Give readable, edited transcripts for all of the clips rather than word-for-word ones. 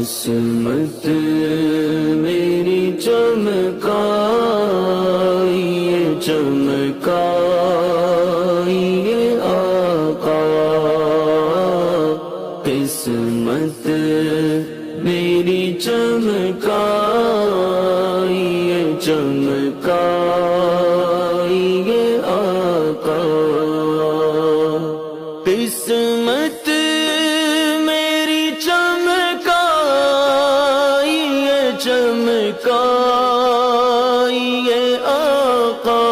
قسمت میری چمکائی چمکائی آقا، قسمت میری چمکائی چمکائی آقا، قسمت میری چمکائی چمکائی آقا،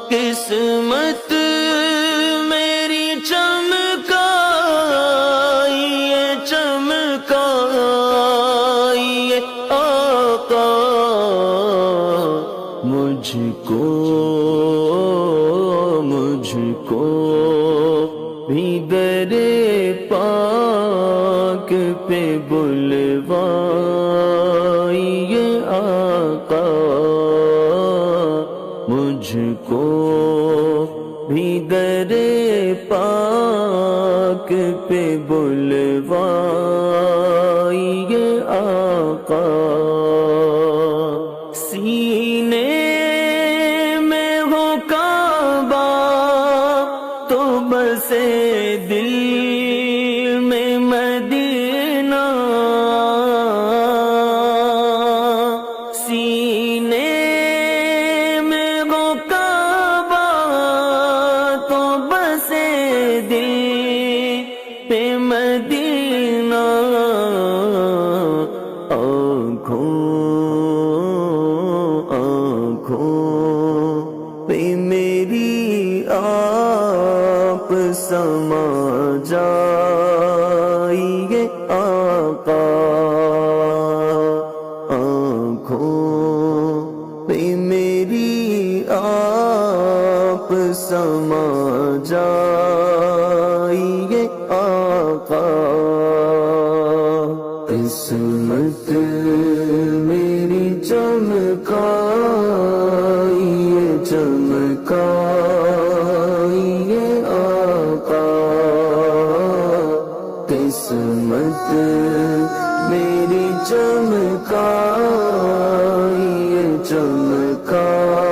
قسمت میری چمکائی چمکائی آقا، مجھ کو بھی در پاک پہ بلوائیے آقا، مجھ کو بھی در پاک پہ بلوائیے آقا، سینے میں ہو کعبہ تو بسے دل میں مدینہ، سینے میں ہو کعبہ تو بسے دل پہ مدینہ، آنکھوں پہ میری آپ سما جائیے آقا، آنکھوں پہ میری آپ سما جائیے آقا، قسمت میری چمکائی چمکائی آقا، قسمت میری چمکائی چمکائی